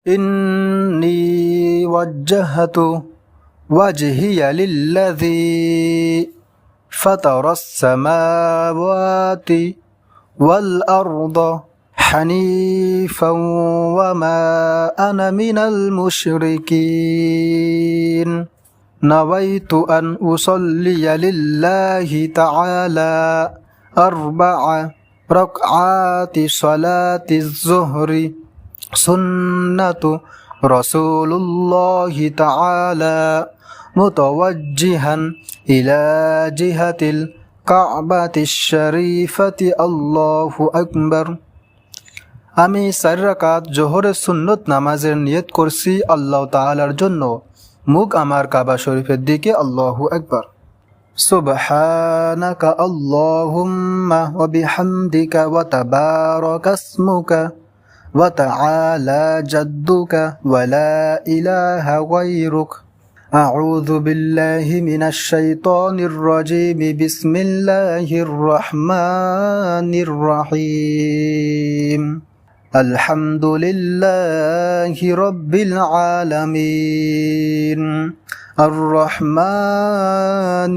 إني وجهت وجهي للذي فطر السماوات والأرض حنيفا وما أنا من المشركين نويت أن أصلي لله تعالى 4 ركعات صلاة الظهر سنة رسول الله تعالى متوجها إلى جهة الكعبة الشريفة الله أكبر আমি 4 রাকাত জোহরের সুন্নত নামাজের নিয়ত করছি আল্লাহ তাআলার জন্য মুখ আমার কাবা শরীফের দিকে আল্লাহু আকবার সুবহানাকা আল্লাহুম্মা ওয়া বিহামদিকা ওয়া তাবারাকা ইসমুকা ওয়া তাআলা জাদ্দুকা ওয়া লা ইলাহা গায়রুক আউযু বিল্লাহি মিনাশ শাইতানির রাজীম বিসমিল্লাহির রহমানির রহিম الحمد لله رب العالمين الرحمن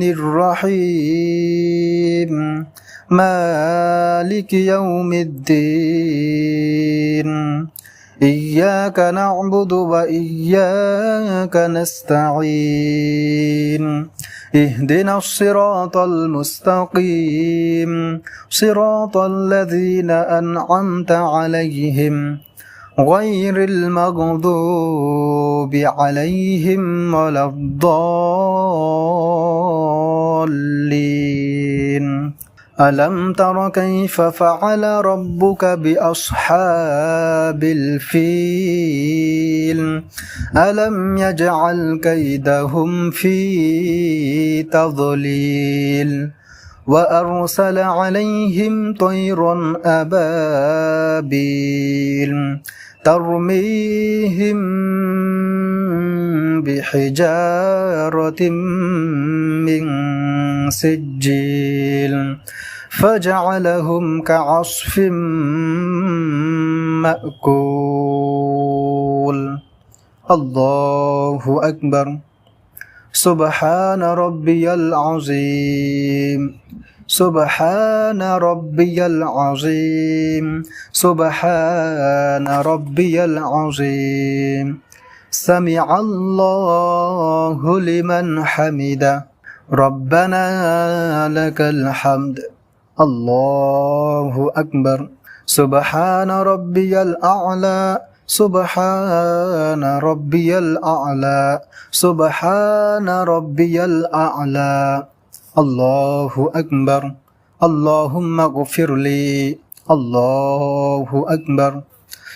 الرحيم مالك يوم الدين إياك نعبد وإياك نستعين اهدنا الصراط المستقيم صراط الذين أنعمت عليهم غير المغضوب عليهم ولا الضالين ألم تر كيف فعل ربك بأصحاب الفيل ألم يجعل كيدهم في تضليل وأرسل عليهم طيرا أبابيل ترميهم بحجارة من سجيل فجعلهم كعصف مأكول الله أكبر سبحان ربي العظيم سبحان ربي العظيم سبحان ربي العظيم سمع الله لمن حمده ربنا لك الحمد الله أكبر سبحان ربي الأعلى سبحان ربي الأعلى سبحان ربي الأعلى الله أكبر اللهم اغفر لي الله أكبر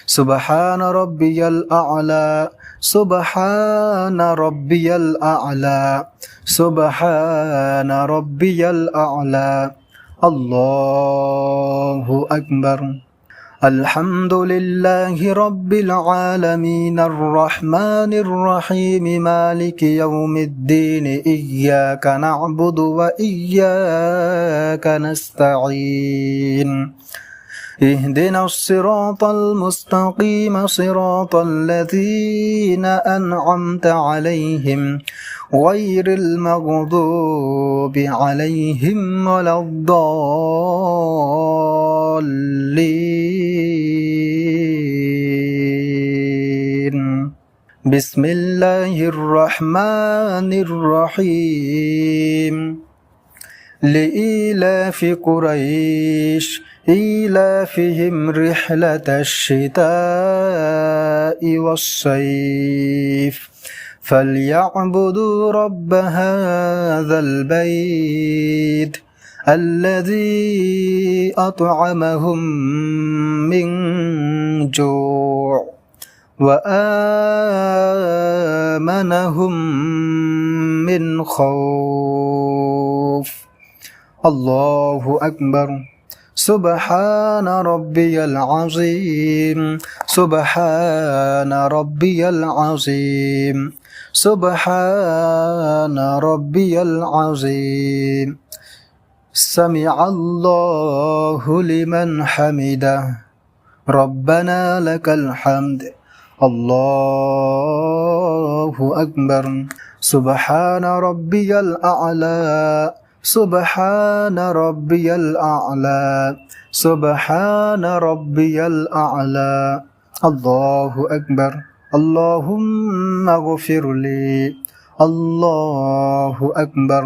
سبحان ربي الأعلى سبحان ربي الأعلى سبحان ربي الأعلى الله أكبر الحمد لله رب العالمين الرحمن الرحيم مالك يوم الدين إياك نعبد وإياك نستعين اهدنا الصراط المستقيم صراط الذين أنعمت عليهم غير المغضوب عليهم ولا الضالين بسم الله الرحمن الرحيم لإيلاف قريش إيلافهم رحلة الشتاء والصيف فليعبدوا رب هذا البيت الذي أطعمهم من جوع وآمنهم من خوف الله أكبر سبحان ربي العظيم سبحان ربي العظيم سبحان ربي العظيم سمع الله لمن حمده ربنا لك الحمد الله أكبر سبحان ربي الأعلى سبحان ربي الأعلى سبحان ربي الأعلى الله أكبر اللهم اغفر لي الله أكبر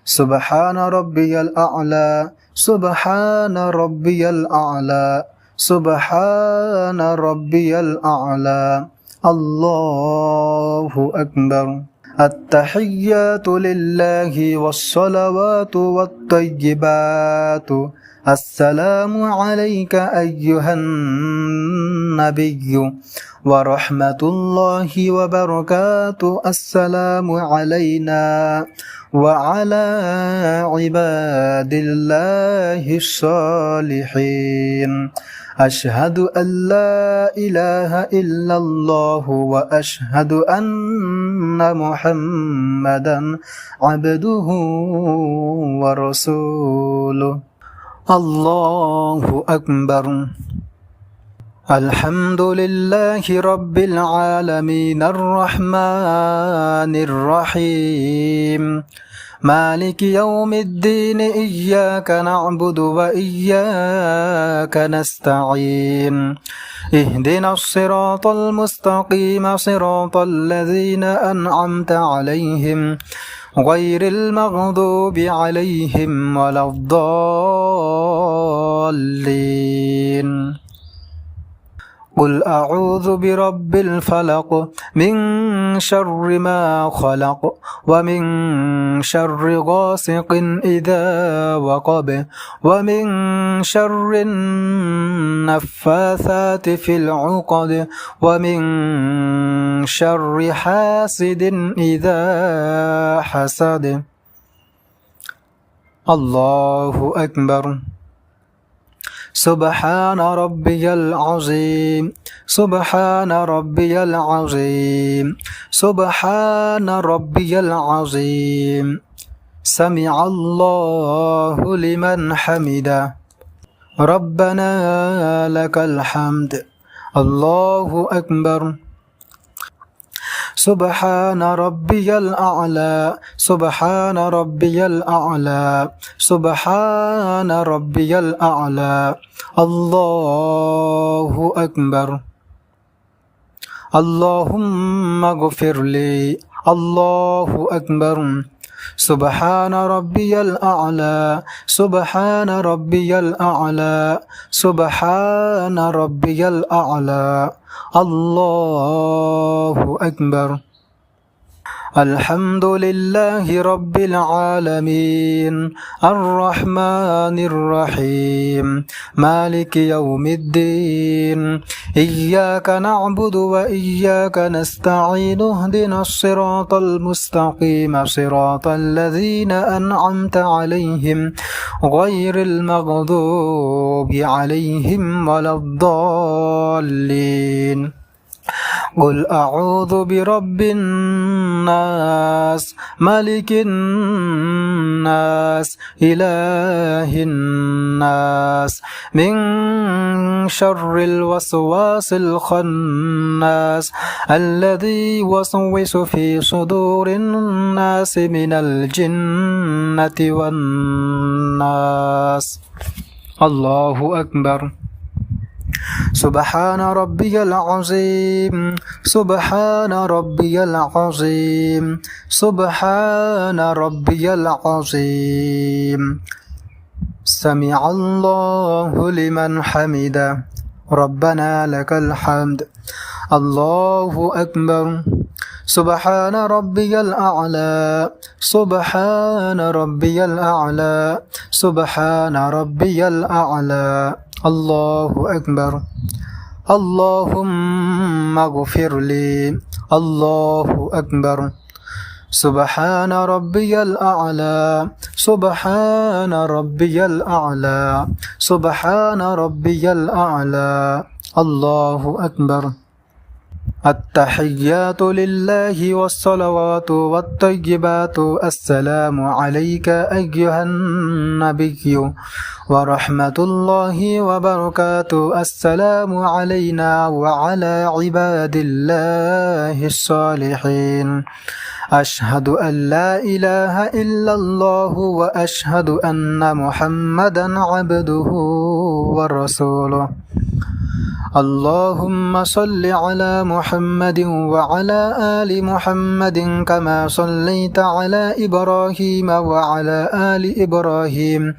سبحان ربي الأعلى سبحان ربي الأعلى سبحان ربي الأعلى الله أكبر التحيات لله والصلوات والطيبات السلام عليك أيها النبي ورحمة الله وبركاته السلام علينا وعلى عباد الله الصالحين أشهد أن لا إله إلا الله وأشهد أن محمدا عبده ورسوله الله أكبر الحمد لله رب العالمين الرحمن الرحيم مالك يوم الدين إياك نعبد وإياك نستعين اهدنا الصراط المستقيم صراط الذين أنعمت عليهم غير المغضوب عليهم ولا الضالين قل أعوذ برب الفلق من شر ما خلق ومن شر غاسق إذا وقب ومن شر النفاثات في العقد ومن شر حاسد إذا حسد الله أكبر سبحان ربي العظيم سبحان ربي العظيم سبحان ربي العظيم سمع الله لمن حمده ربنا لك الحمد الله أكبر سبحان ربي الأعلى سبحان ربي الأعلى سبحان ربي الأعلى الله أكبر اللهم اغفر لي الله أكبر سبحان ربي الأعلى سبحان ربي الأعلى سبحان ربي الأعلى الله أكبر الحمد لله رب العالمين الرحمن الرحيم مالك يوم الدين إياك نعبد وإياك نستعين اهدنا الصراط المستقيم صراط الذين أنعمت عليهم غير المغضوب عليهم ولا الضالين قل أعوذ برب الناس ملك الناس إله الناس من شر الوسواس الخناس الذي يوسوس في صدور الناس من الجنة والناس الله أكبر سبحان ربي العظيم سبحان ربي العظيم سبحان ربي العظيم سمع الله لمن حمده ربنا لك الحمد الله أكبر سبحان ربي الأعلى سبحان ربي الأعلى سبحان ربي الأعلى الله أكبر اللهم اغفر لي الله أكبر سبحان ربي الأعلى سبحان ربي الأعلى سبحان ربي الأعلى الله أكبر التحيات لله والصلوات والطيبات السلام عليك أيها النبي ورحمة الله وبركاته السلام علينا وعلى عباد الله الصالحين أشهد أن لا إله إلا الله وأشهد أن محمدا عبده ورسوله اللهم صل على محمد وعلى آل محمد كما صليت على إبراهيم وعلى آل إبراهيم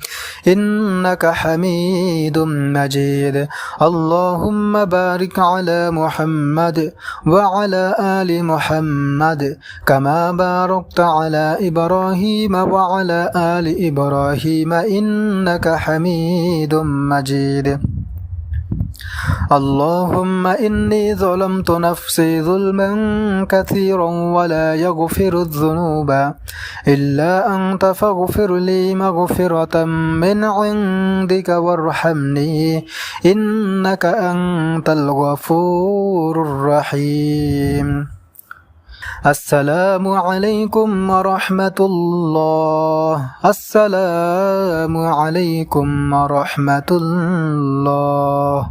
إنك حميد مجيد اللهم بارك على محمد وعلى آل محمد كما باركت على إبراهيم وعلى آل إبراهيم إنك حميد مجيد اللهم إني ظلمت نفسي ظلما كثيرا ولا يغفر الذنوب إلا أنت فاغفر لي مغفرة من عندك وارحمني إنك أنت الغفور الرحيم السلام عليكم ورحمة الله السلام عليكم ورحمة الله